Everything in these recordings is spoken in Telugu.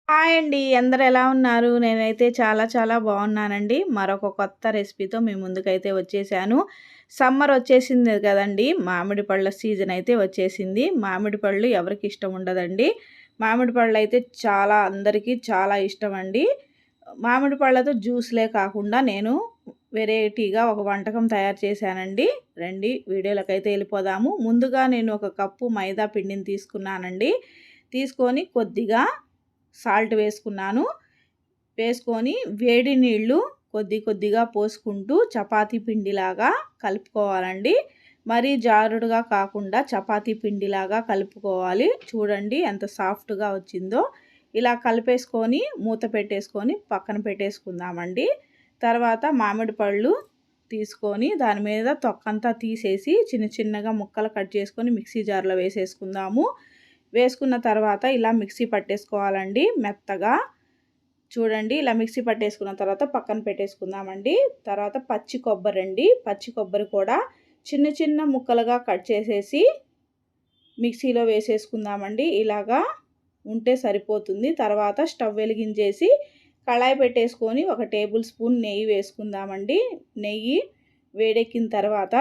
హాయ్ అండి. అందరూ ఎలా ఉన్నారు? నేనైతే చాలా చాలా బాగున్నానండి. మరొక కొత్త రెసిపీతో మీ ముందుకైతే వచ్చేసాను. సమ్మర్ వచ్చేసింది కదండీ! మామిడి పళ్ళ సీజన్ అయితే వచ్చేసింది. మామిడి పళ్ళు ఎవరికి ఇష్టం ఉండదండి. మామిడి పళ్ళైతే చాలా అందరికీ చాలా ఇష్టమండి. మామిడి పళ్ళతో జ్యూస్‌లే కాకుండా నేను వెరైటీగా ఒక వంటకం తయారు చేశానండి. రండి వీడియోలకైతే వెళ్ళిపోదాము. ముందుగా నేను ఒక కప్పు మైదా పిండిని తీసుకున్నానండి. తీసుకొని కొద్దిగా సాల్ట్ వేసుకున్నాను. వేసుకొని వేడి నీళ్ళు కొద్ది కొద్దిగా పోసుకుంటూ చపాతీ పిండిలాగా కలుపుకోవాలండి. మరీ జారుడుగా కాకుండా చపాతీ పిండిలాగా కలుపుకోవాలి. చూడండి ఎంత సాఫ్ట్‌గా వచ్చిందో. ఇలా కలిపేసుకొని మూత పెట్టేసుకొని పక్కన పెట్టేసుకుందామండి. తర్వాత మామిడి పళ్ళు తీసుకొని దాని మీద తొక్కంతా తీసేసి చిన్న చిన్నగా ముక్కలు కట్ చేసుకొని మిక్సీ జార్‌లో వేసేసుకుందాము. వేసుకున్న తర్వాత ఇలా మిక్సీ పట్టేసుకోవాలండి మెత్తగా. చూడండి ఇలా మిక్సీ పట్టేసుకున్న తర్వాత పక్కన పెట్టేసుకుందామండి. తర్వాత పచ్చి కొబ్బరి అండి. పచ్చి కొబ్బరి కూడా చిన్న చిన్న ముక్కలుగా కట్ చేసేసి మిక్సీలో వేసేసుకుందామండి. ఇలాగా ఉంటే సరిపోతుంది. తర్వాత స్టవ్ వెలిగించేసి కళాయి పెట్టేసుకొని ఒక టేబుల్ స్పూన్ నెయ్యి వేసుకుందామండి. నెయ్యి వేడెక్కిన తర్వాత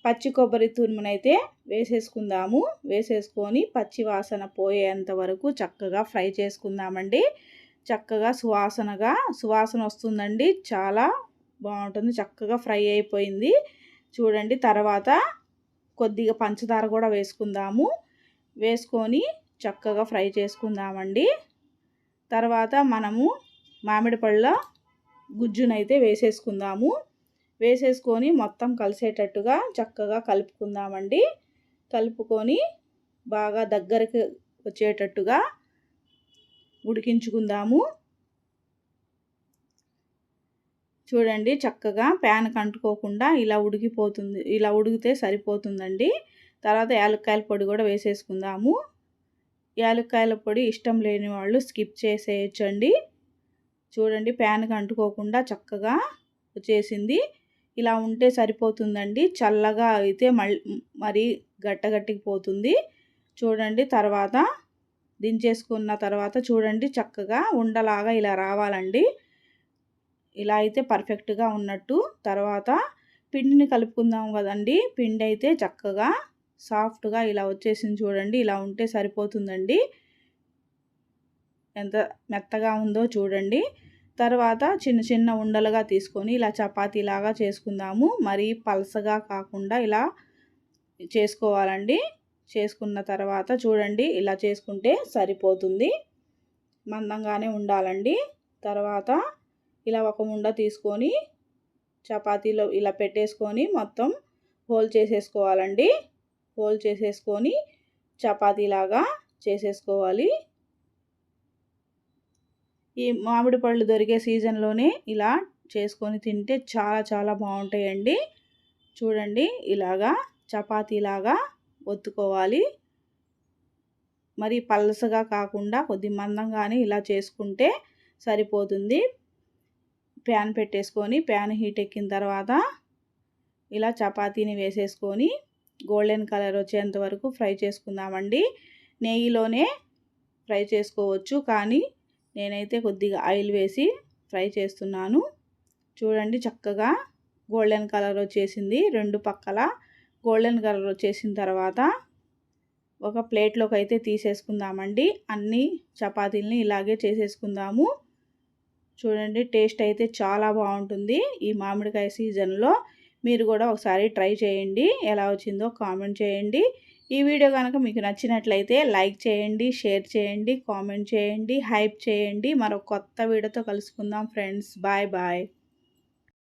పచ్చి కొబ్బరి తురుమునైతే వేసేసుకుందాము. వేసేసుకొని పచ్చి వాసన పోయేంత వరకు చక్కగా ఫ్రై చేసుకుందామండి. చక్కగా సువాసన వస్తుందండి. చాలా బాగుంటుంది. చక్కగా ఫ్రై అయిపోయింది. చూడండి తర్వాత కొద్దిగా పంచదార కూడా వేసుకుందాము. వేసుకొని చక్కగా ఫ్రై చేసుకుందామండి. తర్వాత మనము మామిడి పళ్ళ గుజ్జునైతే వేసేసుకుందాము. వేసేసుకొని మొత్తం కలిసేటట్టుగా చక్కగా కలుపుకుందామండి. కలుపుకొని బాగా దగ్గరికి వచ్చేటట్టుగా ఉడికించుకుందాము. చూడండి చక్కగా ప్యాన్కి అంటుకోకుండా ఇలా ఉడికిపోతుంది. ఇలా ఉడికితే సరిపోతుందండి. తర్వాత యాలక్కాయల పొడి కూడా వేసేసుకుందాము. యాలక్కాయల పొడి ఇష్టం లేని వాళ్ళు స్కిప్ చేసేయచ్చండి. చూడండి ప్యాన్కి అంటుకోకుండా చక్కగా వచ్చేసింది. ఇలా ఉంటే సరిపోతుందండి. చల్లగా అయితే మరీ గట్టగట్టికి పోతుంది. చూడండి తర్వాత దించేసుకున్న తర్వాత చూడండి చక్కగా ఉండలాగా ఇలా రావాలండి. ఇలా అయితే పర్ఫెక్ట్గా ఉన్నట్టు. తర్వాత పిండిని కలుపుకుందాం కదండి. పిండి అయితే చక్కగా సాఫ్ట్గా ఇలా వచ్చేసింది చూడండి. ఇలా ఉంటే సరిపోతుందండి. ఎంత మెత్తగా ఉందో చూడండి. తర్వాత చిన్న చిన్న ఉండలుగా తీసుకొని ఇలా చపాతీలాగా చేసుకుందాము. మరీ పలసగా కాకుండా ఇలా చేసుకోవాలండి. చేసుకున్న తర్వాత చూడండి ఇలా చేసుకుంటే సరిపోతుంది. మందంగానే ఉండాలండి. తర్వాత ఇలా ఒక ఉండ తీసుకొని చపాతీలో ఇలా పెట్టేసుకొని మొత్తం హోల్ చేసేసుకోవాలండి. హోల్ చేసేసుకొని చపాతీలాగా చేసేసుకోవాలి. ఈ మామిడి పళ్ళు దొరికే సీజన్లోనే ఇలా చేసుకొని తింటే చాలా చాలా బాగుంటాయండి. చూడండి ఇలాగా చపాతీలాగా ఒత్తుకోవాలి. మరి పల్సగా కాకుండా కొద్ది మందంగానే ఇలా చేసుకుంటే సరిపోతుంది. ప్యాన్ పెట్టేసుకొని ప్యాన్ హీట్ ఎక్కిన తర్వాత ఇలా చపాతీని వేసేసుకొని గోల్డెన్ కలర్ వచ్చేంత వరకు ఫ్రై చేసుకుందామండి. నెయ్యిలోనే ఫ్రై చేసుకోవచ్చు, కానీ నేనైతే కొద్దిగా ఆయిల్ వేసి ఫ్రై చేస్తున్నాను. చూడండి చక్కగా గోల్డెన్ కలర్ వచ్చేసింది. రెండు పక్కల గోల్డెన్ కలర్ వచ్చేసిన తర్వాత ఒక ప్లేట్లోకి అయితే తీసేసుకుందామండి. అన్ని చపాతీలని ఇలాగే చేసేసుకుందాము. చూడండి టేస్ట్ అయితే చాలా బాగుంటుంది. ఈ మామిడికాయ సీజన్లో మీరు కూడా ఒకసారి ట్రై చేయండి. ఎలా వచ్చిందో కామెంట్ చేయండి. ఈ వీడియో కనుక మీకు నచ్చినట్లయితే లైక్ చేయండి, షేర్ చేయండి, కామెంట్ చేయండి, హైప్ చేయండి. మరో కొత్త వీడియోతో కలుసుకుందాం ఫ్రెండ్స్. Bye bye.